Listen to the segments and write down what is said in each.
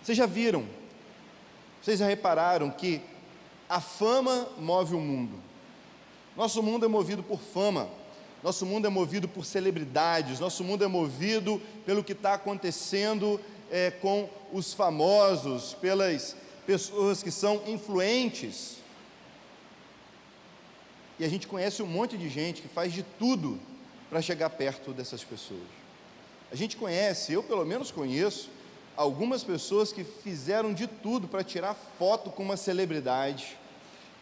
Vocês já viram, vocês já repararam que a fama move o mundo? Nosso mundo é movido por fama, nosso mundo é movido por celebridades, nosso mundo é movido pelo que está acontecendo com os famosos, pelas pessoas que são influentes. E a gente conhece um monte de gente que faz de tudo para chegar perto dessas pessoas. A gente conhece, eu pelo menos conheço, algumas pessoas que fizeram de tudo para tirar foto com uma celebridade,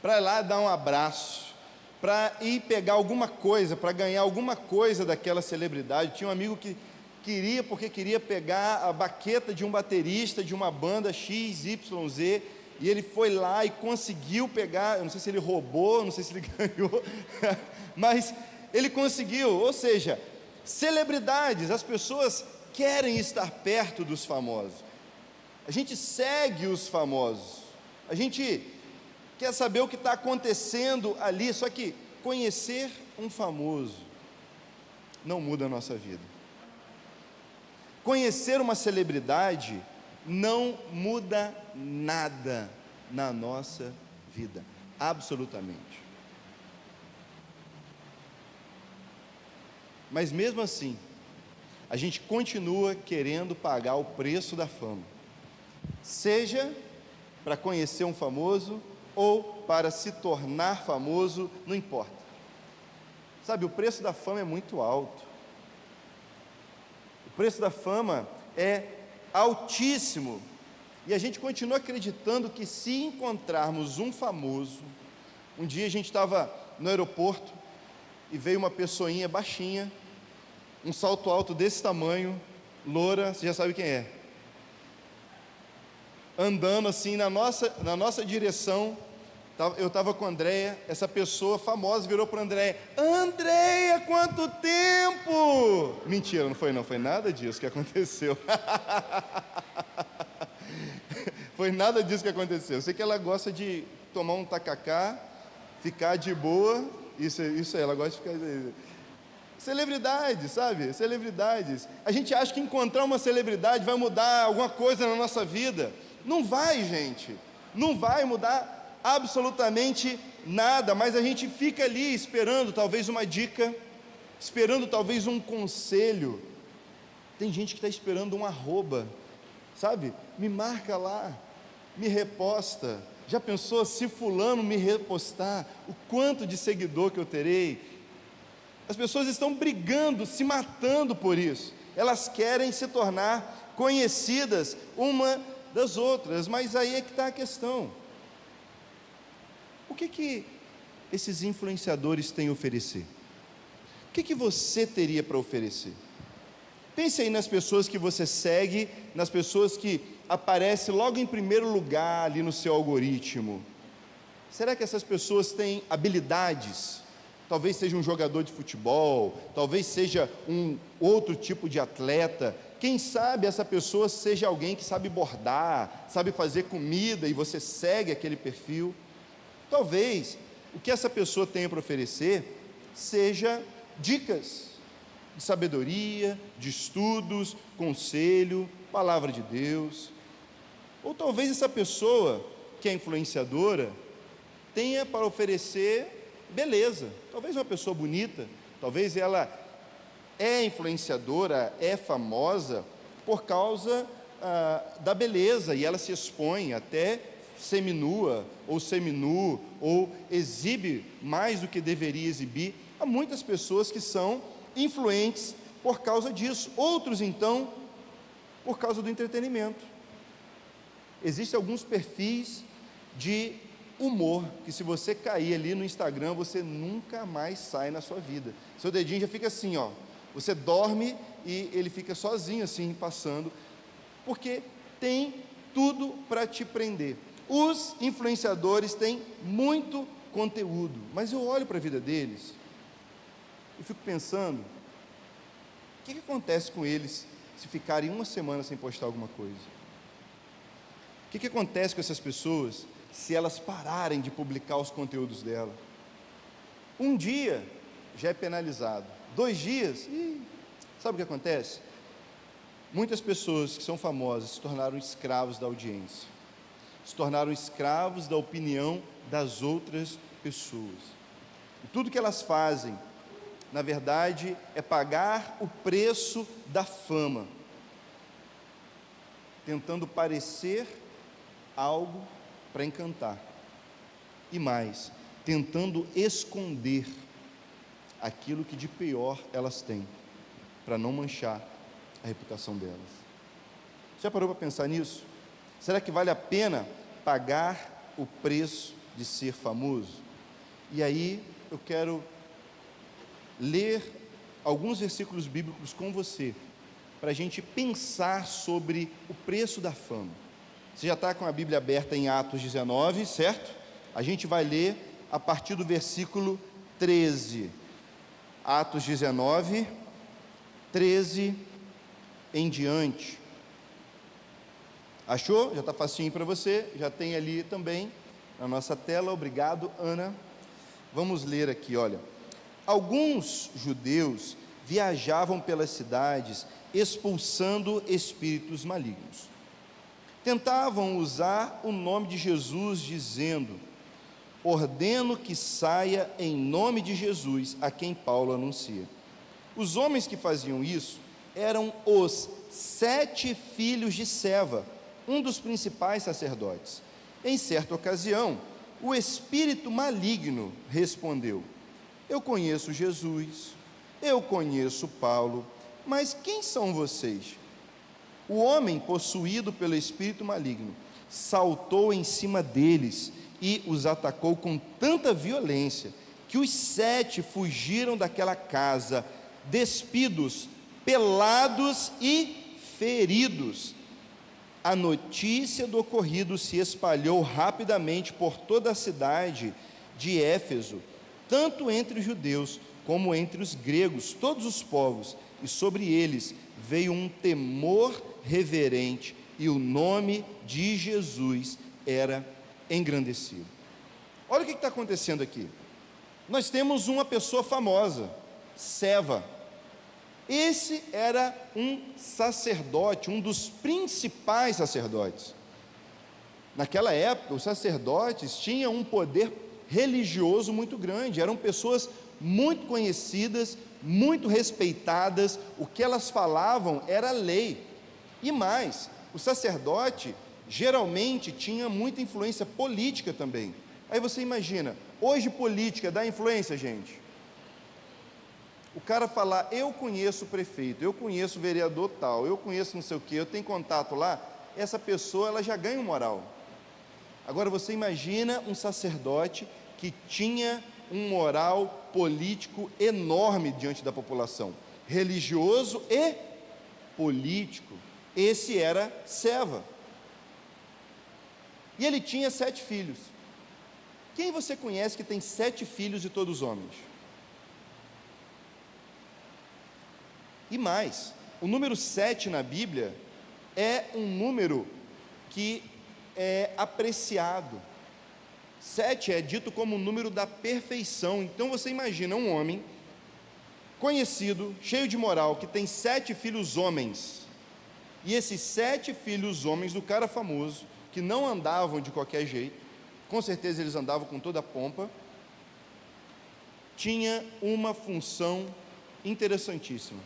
para ir lá dar um abraço, para ir pegar alguma coisa, para ganhar alguma coisa daquela celebridade. Tinha um amigo que queria pegar a baqueta de um baterista de uma banda XYZ, e ele foi lá e conseguiu pegar, eu não sei se ele roubou, não sei se ele ganhou, mas ele conseguiu. Ou seja, celebridades, as pessoas querem estar perto dos famosos, a gente segue os famosos, a gente quer saber o que está acontecendo ali. Só que conhecer um famoso não muda a nossa vida. Conhecer uma celebridade não muda nada na nossa vida, absolutamente. Mas mesmo assim, a gente continua querendo pagar o preço da fama, seja para conhecer um famoso ou para se tornar famoso, não importa. Sabe, o preço da fama é muito alto. O preço da fama é altíssimo. E a gente continua acreditando que se encontrarmos um famoso, um dia a gente estava no aeroporto e veio uma pessoinha baixinha, um salto alto desse tamanho, loura, você já sabe quem é, andando assim na nossa direção. Eu estava com a Andréia, essa pessoa famosa virou para a Andréia: Andréia, quanto tempo! Mentira, não foi nada disso que aconteceu. Foi nada disso que aconteceu. Eu sei que ela gosta de tomar um tacacá, ficar de boa, isso aí, ela gosta de ficar... Celebridades, sabe? Celebridades. A gente acha que encontrar uma celebridade vai mudar alguma coisa na nossa vida. Não vai, gente. Não vai mudar absolutamente nada, mas a gente fica ali esperando talvez uma dica, esperando talvez um conselho. Tem gente que está esperando um arroba, sabe? Me marca lá, me reposta. Já pensou se fulano me repostar, o quanto de seguidor que eu terei? As pessoas estão brigando, se matando por isso. Elas querem se tornar conhecidas uma das outras, mas aí é que está a questão. O que esses influenciadores têm a oferecer? O que você teria para oferecer? Pense aí nas pessoas que você segue, nas pessoas que aparecem logo em primeiro lugar ali no seu algoritmo. Será que essas pessoas têm habilidades? Talvez seja um jogador de futebol, talvez seja um outro tipo de atleta. Quem sabe essa pessoa seja alguém que sabe bordar, sabe fazer comida, e você segue aquele perfil. Talvez o que essa pessoa tenha para oferecer seja dicas de sabedoria, de estudos, conselho, palavra de Deus. Ou talvez essa pessoa que é influenciadora tenha para oferecer beleza. Talvez uma pessoa bonita, talvez ela é influenciadora, é famosa por causa da beleza, e ela se expõe até seminua ou seminu, ou exibe mais do que deveria exibir. Há muitas pessoas que são influentes por causa disso, outros então por causa do entretenimento. Existem alguns perfis de humor que, se você cair ali no Instagram, você nunca mais sai na sua vida. Seu dedinho já fica assim, ó. Você dorme e ele fica sozinho assim, passando, porque tem tudo para te prender. Os influenciadores têm muito conteúdo, mas eu olho para a vida deles e fico pensando, o que acontece com eles se ficarem uma semana sem postar alguma coisa? O que acontece com essas pessoas se elas pararem de publicar os conteúdos dela? Um dia já é penalizado, 2 dias, sabe o que acontece? Muitas pessoas que são famosas se tornaram escravos da audiência, se tornaram escravos da opinião das outras pessoas. E tudo que elas fazem, na verdade, é pagar o preço da fama, tentando parecer algo para encantar, e mais, tentando esconder aquilo que de pior elas têm, para não manchar a reputação delas. Já parou para pensar nisso? Será que vale a pena pagar o preço de ser famoso? E aí eu quero ler alguns versículos bíblicos com você, para a gente pensar sobre o preço da fama. Você já está com a Bíblia aberta em Atos 19, certo? A gente vai ler a partir do versículo 13. Atos 19, 13 em diante. Achou? Já está facinho para você, já tem ali também na nossa tela. Obrigado, Ana. Vamos ler aqui, olha. Alguns judeus viajavam pelas cidades expulsando espíritos malignos. Tentavam usar o nome de Jesus, dizendo: ordeno que saia em nome de Jesus, a quem Paulo anuncia. Os homens que faziam isso eram os 7 filhos de Seva, um dos principais sacerdotes. Em certa ocasião, o espírito maligno respondeu: eu conheço Jesus, eu conheço Paulo, mas quem são vocês? O homem possuído pelo espírito maligno saltou em cima deles e os atacou com tanta violência que os 7 fugiram daquela casa, despidos, pelados e feridos. A notícia do ocorrido se espalhou rapidamente por toda a cidade de Éfeso, tanto entre os judeus como entre os gregos, todos os povos, e sobre eles veio um temor reverente, e o nome de Jesus era engrandecido. Olha o que está acontecendo aqui. Nós temos uma pessoa famosa, Seva. Esse era um sacerdote, um dos principais sacerdotes. Naquela época, os sacerdotes tinham um poder religioso muito grande, eram pessoas muito conhecidas, muito respeitadas, o que elas falavam era lei. E mais, o sacerdote geralmente tinha muita influência política também. Aí você imagina, hoje política dá influência, gente? O cara falar: eu conheço o prefeito, eu conheço o vereador tal, eu conheço não sei o que, eu tenho contato lá, essa pessoa ela já ganha moral. Agora você imagina um sacerdote que tinha um moral político enorme diante da população, religioso e político. Esse era Seva. E ele tinha 7 filhos. Quem você conhece que tem 7 filhos e todos homens? E mais, o número 7 na Bíblia é um número que é apreciado. 7 é dito como o número da perfeição. Então você imagina um homem conhecido, cheio de moral, que tem 7 filhos homens, e esses 7 filhos homens do cara famoso, que não andavam de qualquer jeito, com certeza eles andavam com toda a pompa, tinha uma função interessantíssima.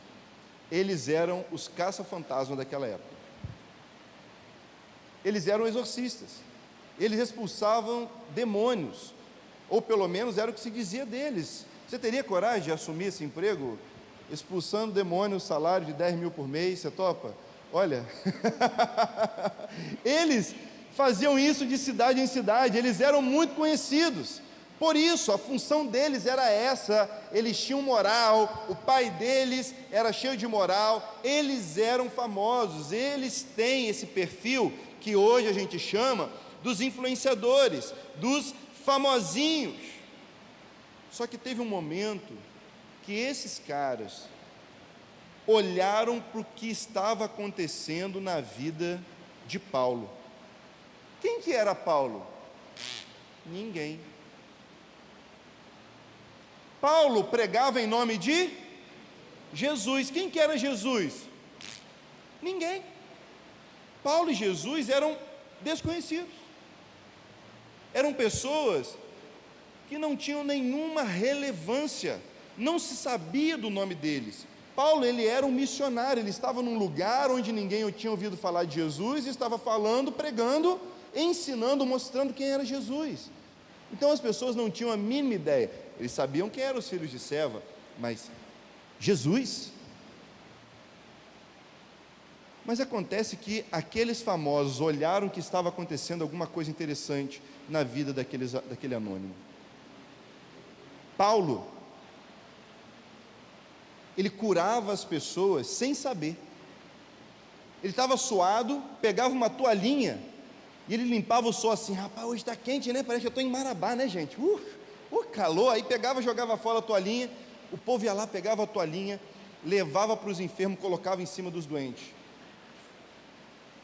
Eles eram os caça-fantasmas daquela época. Eles eram exorcistas. Eles expulsavam demônios, ou pelo menos era o que se dizia deles. Você teria coragem de assumir esse emprego? Expulsando demônios, salário de 10 mil por mês, você topa? Olha, eles faziam isso de cidade em cidade, eles eram muito conhecidos. Por isso, a função deles era essa, eles tinham moral, o pai deles era cheio de moral, eles eram famosos, eles têm esse perfil que hoje a gente chama dos influenciadores, dos famosinhos. Só que teve um momento que esses caras olharam para o que estava acontecendo na vida de Paulo. Quem que era Paulo? Ninguém. Paulo pregava em nome de Jesus. Quem que era Jesus? Ninguém. Paulo e Jesus eram desconhecidos. Eram pessoas que não tinham nenhuma relevância, não se sabia do nome deles. Paulo, ele era um missionário, ele estava num lugar onde ninguém tinha ouvido falar de Jesus, e estava falando, pregando, ensinando, mostrando quem era Jesus. Então as pessoas não tinham a mínima ideia. Eles sabiam quem eram os filhos de Seva, mas Jesus? Mas acontece que aqueles famosos olharam que estava acontecendo alguma coisa interessante na vida daquele anônimo. Paulo, ele curava as pessoas sem saber. Ele estava suado, pegava uma toalhinha e ele limpava o suor assim. Rapaz, hoje está quente, né? Parece que eu estou em Marabá, né, gente? Calor. Aí pegava, jogava fora a toalhinha. O povo ia lá, pegava a toalhinha, levava para os enfermos, colocava em cima dos doentes.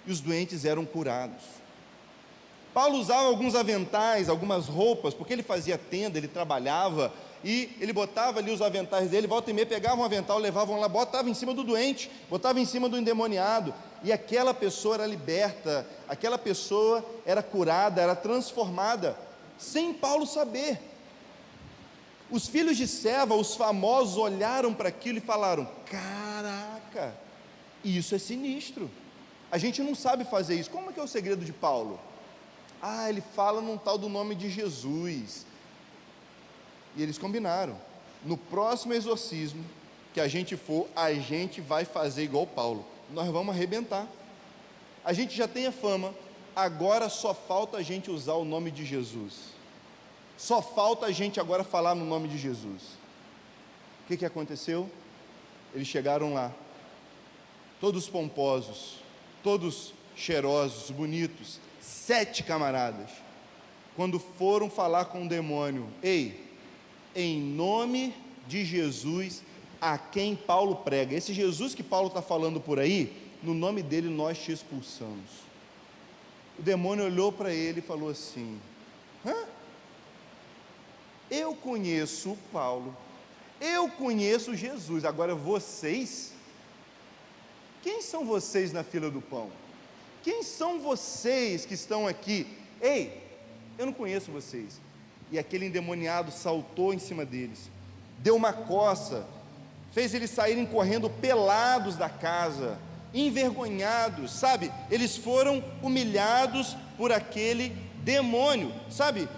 E os doentes eram curados. Paulo usava alguns aventais, algumas roupas, porque ele fazia tenda, ele trabalhava, e ele botava ali os aventais dele, volta e meia, pegava um avental, levavam lá, botava em cima do doente, botava em cima do endemoniado, e aquela pessoa era liberta, aquela pessoa era curada, era transformada, sem Paulo saber. Os filhos de Seva, os famosos, olharam para aquilo e falaram: caraca, isso é sinistro, a gente não sabe fazer isso. Como é que é o segredo de Paulo? Ele fala num tal do nome de Jesus. E eles combinaram: no próximo exorcismo que a gente for, a gente vai fazer igual Paulo, nós vamos arrebentar. A gente já tem a fama, agora só falta a gente usar o nome de Jesus, só falta a gente agora falar no nome de Jesus. O que aconteceu? Eles chegaram lá, todos pomposos, todos cheirosos, bonitos, 7 camaradas. Quando foram falar com o demônio: ei, em nome de Jesus a quem Paulo prega, esse Jesus que Paulo está falando por aí, no nome dele nós te expulsamos. O demônio olhou para ele e falou assim: eu conheço Paulo, eu conheço Jesus, agora vocês, quem são vocês na fila do pão? Quem são vocês que estão aqui? Ei, eu não conheço vocês. E aquele endemoniado saltou em cima deles, deu uma coça, fez eles saírem correndo pelados da casa, envergonhados, sabe? Eles foram humilhados por aquele demônio, sabe?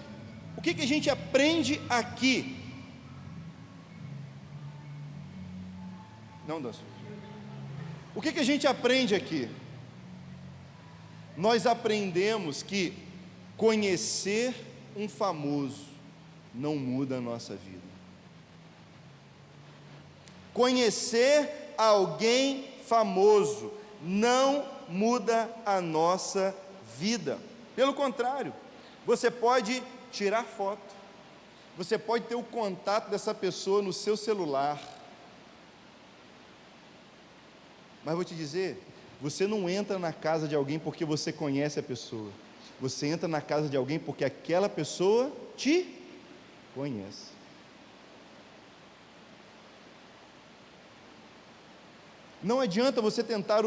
O que a gente aprende aqui? Não, Danço. O que a gente aprende aqui? Nós aprendemos que conhecer um famoso não muda a nossa vida. Conhecer alguém famoso não muda a nossa vida. Pelo contrário, você pode tirar foto, você pode ter o contato dessa pessoa no seu celular, mas vou te dizer, você não entra na casa de alguém porque você conhece a pessoa, você entra na casa de alguém porque aquela pessoa te conhece. Não adianta você tentar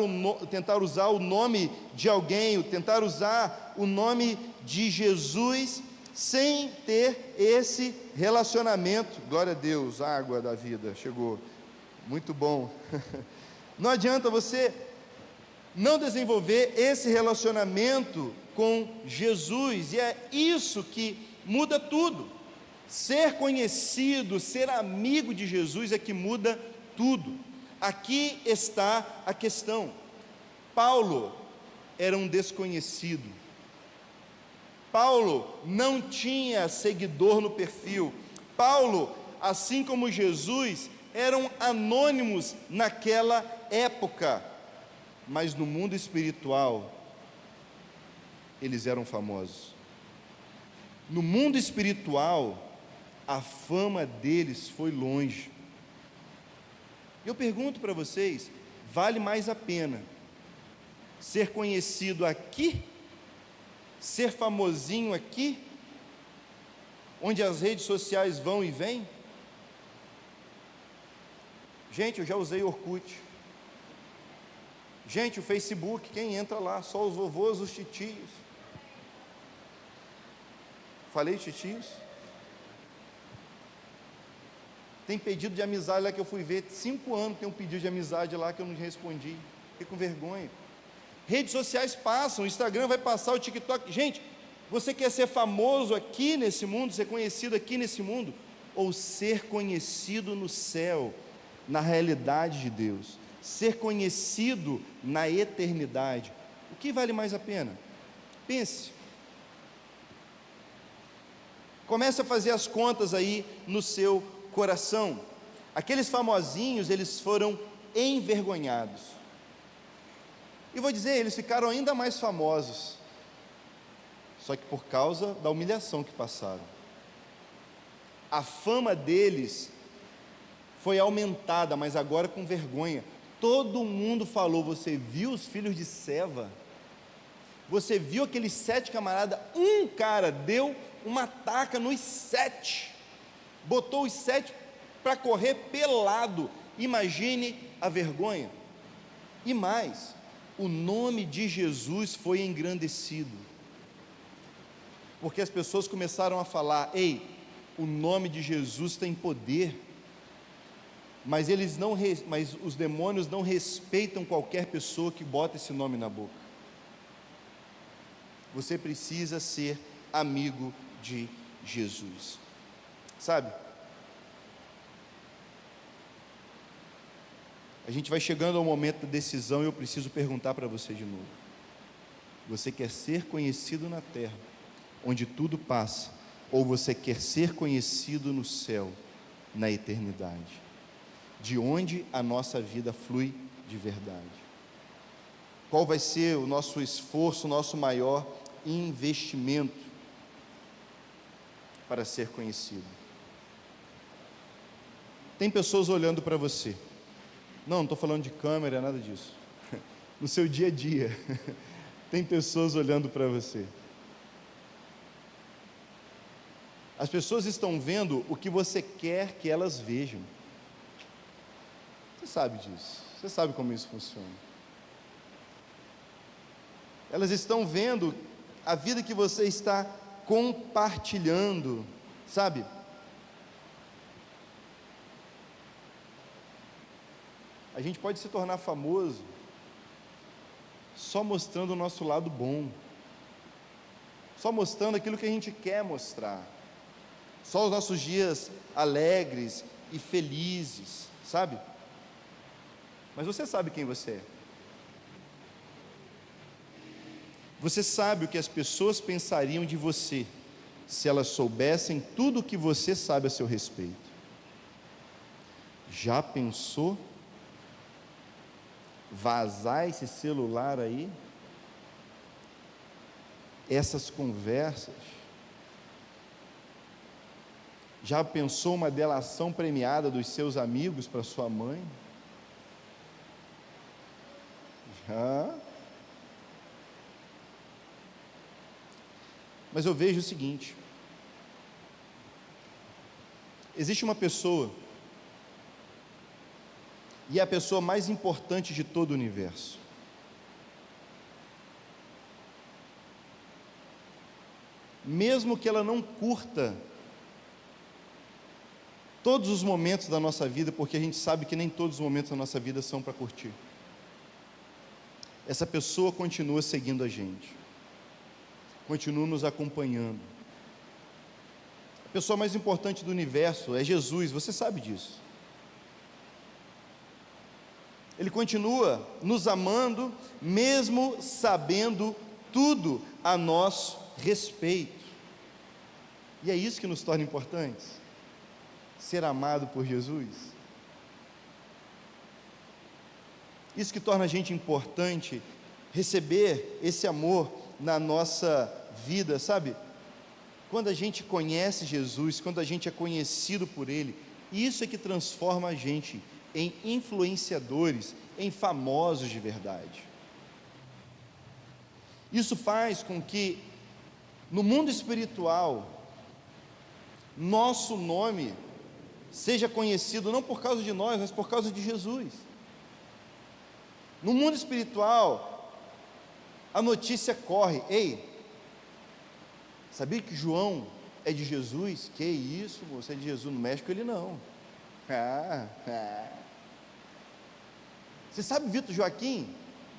usar o nome de alguém, tentar usar o nome de Jesus sem ter esse relacionamento. Glória a Deus, a água da vida chegou, muito bom. Não adianta você não desenvolver esse relacionamento com Jesus, e é isso que muda tudo. Ser conhecido, ser amigo de Jesus é que muda tudo. Aqui está a questão. Paulo era um desconhecido. Paulo não tinha seguidor no perfil. Paulo, assim como Jesus, eram anônimos naquela época, mas no mundo espiritual eles eram famosos. No mundo espiritual a fama deles foi longe. Eu pergunto para vocês, vale mais a pena ser conhecido aqui, ser famosinho aqui, onde as redes sociais vão e vêm? Gente, eu já usei Orkut, Gente, o Facebook, quem entra lá? Só os vovôs, os titios. Falei titios? Tem pedido de amizade lá que eu fui ver, 5 anos tem um pedido de amizade lá que eu não respondi, fiquei com vergonha. Redes sociais passam, o Instagram vai passar, o TikTok. Gente, você quer ser famoso aqui nesse mundo, ser conhecido aqui nesse mundo, ou ser conhecido no céu, na realidade de Deus, ser conhecido na eternidade? O que vale mais a pena? Pense. Comece a fazer as contas aí no seu coração. Aqueles famosinhos, eles foram envergonhados. E vou dizer, eles ficaram ainda mais famosos, só que por causa da humilhação que passaram. A fama deles foi aumentada, mas agora com vergonha. Todo mundo falou: você viu os filhos de Seva? Você viu aqueles 7 camaradas? Um cara deu uma taca nos 7, botou os 7 para correr pelado. Imagine a vergonha. E mais, o nome de Jesus foi engrandecido, porque as pessoas começaram a falar: ei, o nome de Jesus tem poder. Mas os demônios não respeitam qualquer pessoa que bota esse nome na boca. Você precisa ser amigo de Jesus, sabe? A gente vai chegando ao momento da decisão e eu preciso perguntar para você de novo: você quer ser conhecido na terra, onde tudo passa, ou você quer ser conhecido no céu, na eternidade, de onde a nossa vida flui de verdade? Qual vai ser o nosso esforço, o nosso maior investimento para ser conhecido? Tem pessoas olhando para você. Não estou falando de câmera, nada disso. No seu dia a dia, tem pessoas olhando para você. As pessoas estão vendo o que você quer que elas vejam. Você sabe disso, você sabe como isso funciona. Elas estão vendo a vida que você está compartilhando, sabe? A gente pode se tornar famoso só mostrando o nosso lado bom, só mostrando aquilo que a gente quer mostrar, só os nossos dias alegres e felizes, sabe? Mas você sabe quem você é. Você sabe o que as pessoas pensariam de você se elas soubessem tudo o que você sabe a seu respeito. Já pensou vazar esse celular aí? Essas conversas? Já pensou uma delação premiada dos seus amigos para sua mãe? Já? Mas eu vejo o seguinte: existe uma pessoa, e é a pessoa mais importante de todo o universo. Mesmo que ela não curta todos os momentos da nossa vida, porque a gente sabe que nem todos os momentos da nossa vida são para curtir, essa pessoa continua seguindo a gente, continua nos acompanhando. A pessoa mais importante do universo é Jesus, você sabe disso. Ele continua nos amando, mesmo sabendo tudo a nosso respeito. E é isso que nos torna importantes, ser amado por Jesus. Isso que torna a gente importante, receber esse amor na nossa vida, sabe? Quando a gente conhece Jesus, quando a gente é conhecido por Ele, isso é que transforma a gente em influenciadores, em famosos de verdade. Isso faz com que, no mundo espiritual, nosso nome seja conhecido não por causa de nós, mas por causa de Jesus. No mundo espiritual, a notícia corre: ei, sabia que João é de Jesus? Que isso, você é de Jesus? No México ele não. Você sabe Vitor Joaquim?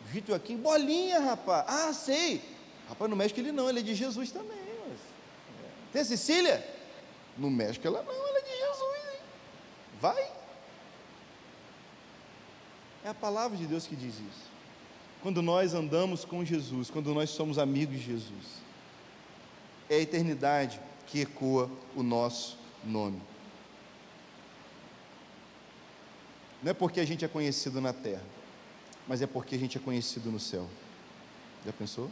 Vitor Joaquim, bolinha, rapaz. Ah, sei. Rapaz, no México ele não, ele é de Jesus também. Tem a Cecília? No México ela não, ela é de Jesus, hein? Vai. É a palavra de Deus que diz isso. Quando nós andamos com Jesus, quando nós somos amigos de Jesus, é a eternidade que ecoa o nosso nome. Não é porque a gente é conhecido na terra, mas é porque a gente é conhecido no céu. Já pensou?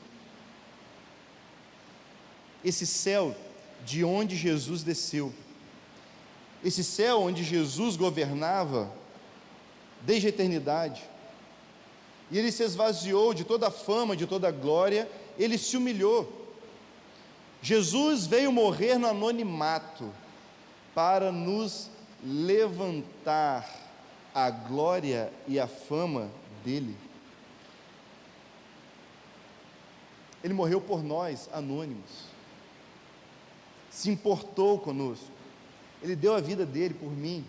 Esse céu de onde Jesus desceu, esse céu onde Jesus governava desde a eternidade, e ele se esvaziou de toda a fama, de toda a glória, ele se humilhou. Jesus veio morrer no anonimato para nos levantar a glória e a fama dele. Ele morreu por nós, anônimos, se importou conosco, ele deu a vida dele por mim,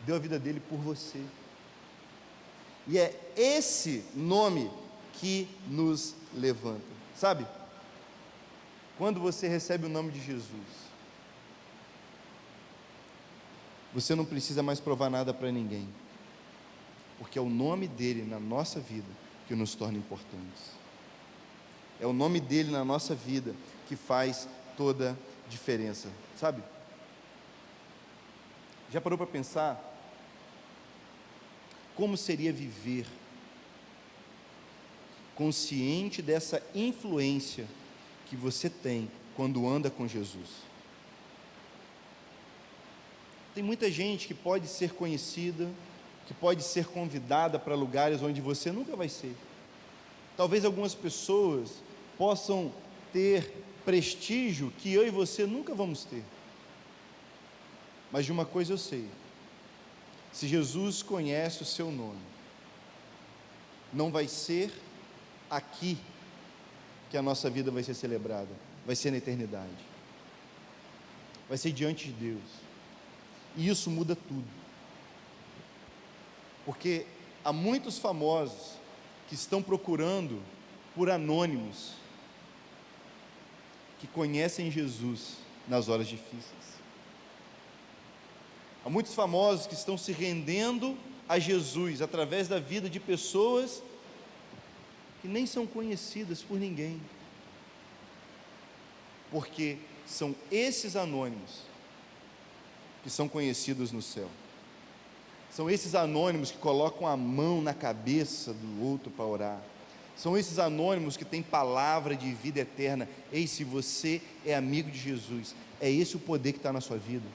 deu a vida dele por você, e é esse nome que nos levanta, sabe? Quando você recebe o nome de Jesus, você não precisa mais provar nada para ninguém, porque é o nome dele na nossa vida que nos torna importantes, é o nome dele na nossa vida que faz toda a diferença, sabe? Já parou para pensar como seria viver consciente dessa influência que você tem quando anda com Jesus? Tem muita gente que pode ser conhecida, que pode ser convidada para lugares onde você nunca vai ser. Talvez algumas pessoas possam ter prestígio que eu e você nunca vamos ter. Mas de uma coisa eu sei: se Jesus conhece o seu nome, não vai ser aqui que a nossa vida vai ser celebrada, vai ser na eternidade, vai ser diante de Deus, e isso muda tudo, porque há muitos famosos que estão procurando por anônimos, que conhecem Jesus nas horas difíceis. Há muitos famosos que estão se rendendo a Jesus através da vida de pessoas que nem são conhecidas por ninguém, porque são esses anônimos que são conhecidos no céu. São esses anônimos que colocam a mão na cabeça do outro para orar. São esses anônimos que têm palavra de vida eterna. Ei, se você é amigo de Jesus, é esse o poder que está na sua vida.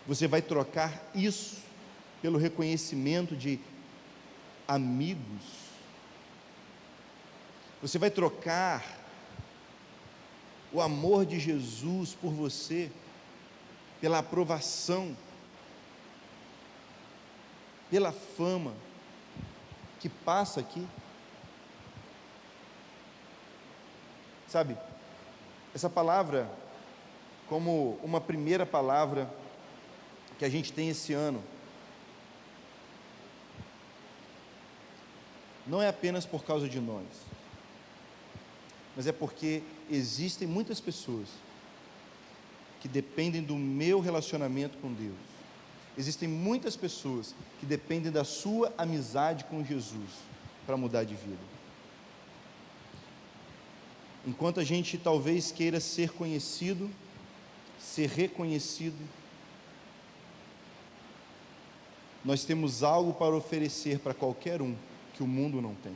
Você vai trocar isso pelo reconhecimento de amigos. Você vai trocar o amor de Jesus por você pela aprovação, pela fama que passa aqui. Sabe, essa palavra, como uma primeira palavra que a gente tem esse ano, não é apenas por causa de nós, mas é porque existem muitas pessoas que dependem do meu relacionamento com Deus. Existem muitas pessoas que dependem da sua amizade com Jesus para mudar de vida. Enquanto a gente talvez queira ser conhecido, ser reconhecido, nós temos algo para oferecer para qualquer um que o mundo não tem,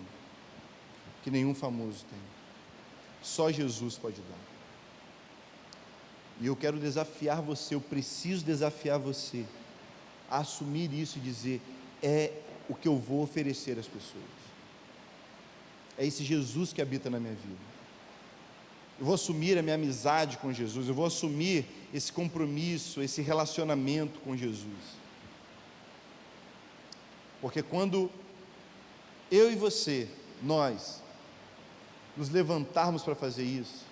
que nenhum famoso tem. Só Jesus pode dar. E eu quero desafiar você, eu preciso desafiar você a assumir isso e dizer: é o que eu vou oferecer às pessoas. É esse Jesus que habita na minha vida. Eu vou assumir a minha amizade com Jesus, eu vou assumir esse compromisso, esse relacionamento com Jesus. Porque quando eu e você, nós, nos levantarmos para fazer isso,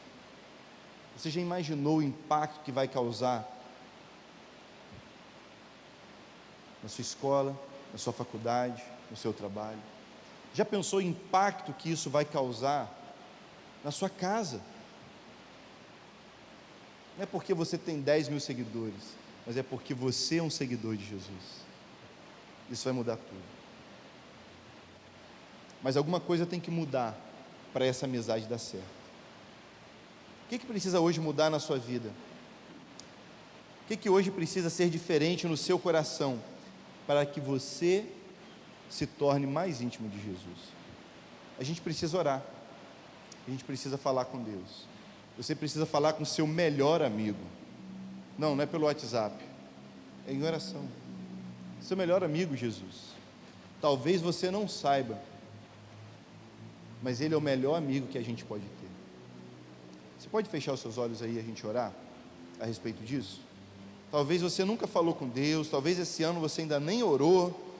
você já imaginou o impacto que vai causar na sua escola, na sua faculdade, no seu trabalho? Já pensou o impacto que isso vai causar na sua casa? Não é porque você tem 10 mil seguidores, mas é porque você é um seguidor de Jesus. Isso vai mudar tudo. Mas alguma coisa tem que mudar para essa amizade dar certo. O que precisa hoje mudar na sua vida? O que hoje precisa ser diferente no seu coração para que você se torne mais íntimo de Jesus? A gente precisa orar, a gente precisa falar com Deus. Você precisa falar com seu melhor amigo. Não é pelo WhatsApp, é em oração. Seu melhor amigo, Jesus. Talvez você não saiba, mas Ele é o melhor amigo que a gente pode ter. Você pode fechar os seus olhos aí e a gente orar a respeito disso? Talvez você nunca falou com Deus, talvez esse ano você ainda nem orou.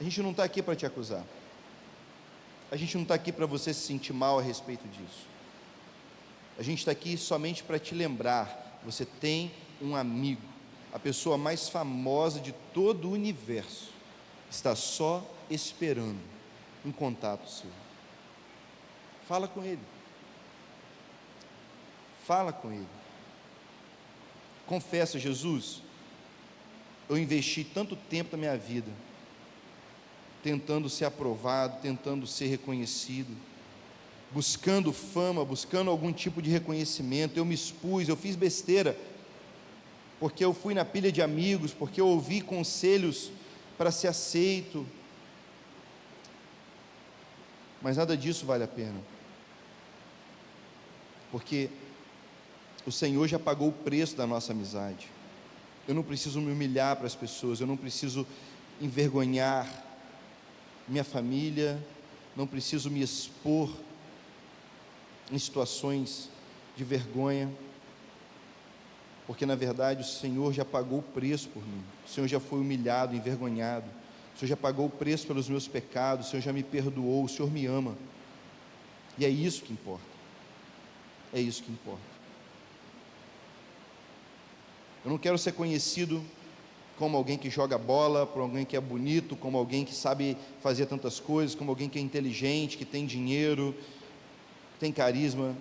A gente não está aqui para te acusar, a gente não está aqui para você se sentir mal a respeito disso. A gente está aqui somente para te lembrar, você tem um amigo, a pessoa mais famosa de todo o universo, está só esperando um contato seu. Fala com ele, fala com ele, confessa: Jesus, eu investi tanto tempo da minha vida, tentando ser aprovado, tentando ser reconhecido, buscando fama, buscando algum tipo de reconhecimento, eu me expus, eu fiz besteira, porque eu fui na pilha de amigos, porque eu ouvi conselhos para ser aceito, mas nada disso vale a pena, porque o Senhor já pagou o preço da nossa amizade. Eu não preciso me humilhar para as pessoas, eu não preciso envergonhar minha família, não preciso me expor em situações de vergonha, porque na verdade o Senhor já pagou o preço por mim. O Senhor já foi humilhado, envergonhado, o Senhor já pagou o preço pelos meus pecados, o Senhor já me perdoou, o Senhor me ama, e é isso que importa, é isso que importa. Eu não quero ser conhecido como alguém que joga bola, por alguém que é bonito, como alguém que sabe fazer tantas coisas, como alguém que é inteligente, que tem dinheiro, que tem carisma.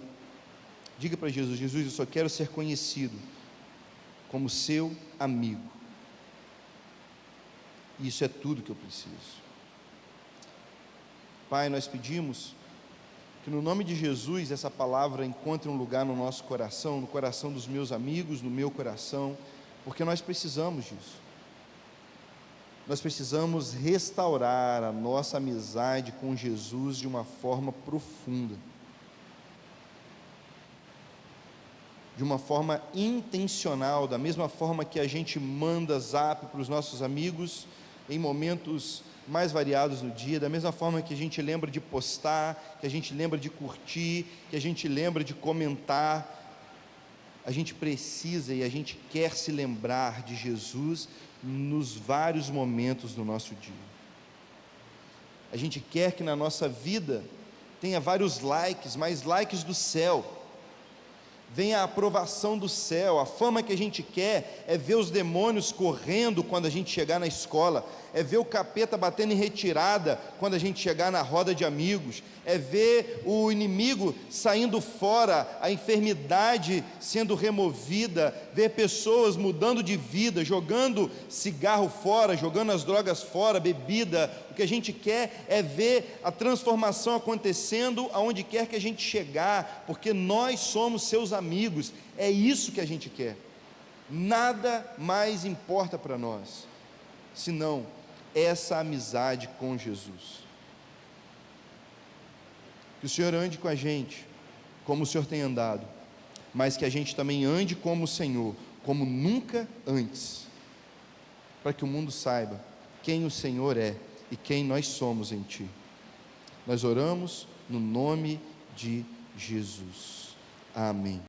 Diga para Jesus: Jesus, eu só quero ser conhecido como seu amigo. E isso é tudo que eu preciso. Pai, nós pedimos que no nome de Jesus essa palavra encontre um lugar no nosso coração, no coração dos meus amigos, no meu coração, porque nós precisamos disso. Nós precisamos restaurar a nossa amizade com Jesus de uma forma profunda, de uma forma intencional, da mesma forma que a gente manda zap para os nossos amigos em momentos mais variados no dia, da mesma forma que a gente lembra de postar, que a gente lembra de curtir, que a gente lembra de comentar. A gente precisa e a gente quer se lembrar de Jesus nos vários momentos do nosso dia. A gente quer que na nossa vida tenha vários likes, mas likes do céu. Venha a aprovação do céu. A fama que a gente quer é ver os demônios correndo quando a gente chegar na escola, é ver o capeta batendo em retirada quando a gente chegar na roda de amigos, é ver o inimigo saindo fora, a enfermidade sendo removida, ver pessoas mudando de vida, jogando cigarro fora, jogando as drogas fora, bebida. O que a gente quer é ver a transformação acontecendo aonde quer que a gente chegar, porque nós somos seus amigos. É isso que a gente quer. Nada mais importa para nós senão essa amizade com Jesus. Que o Senhor ande com a gente como o Senhor tem andado, mas que a gente também ande como o Senhor, como nunca antes, para que o mundo saiba quem o Senhor é e quem nós somos em Ti. Nós oramos no nome de Jesus. Amém.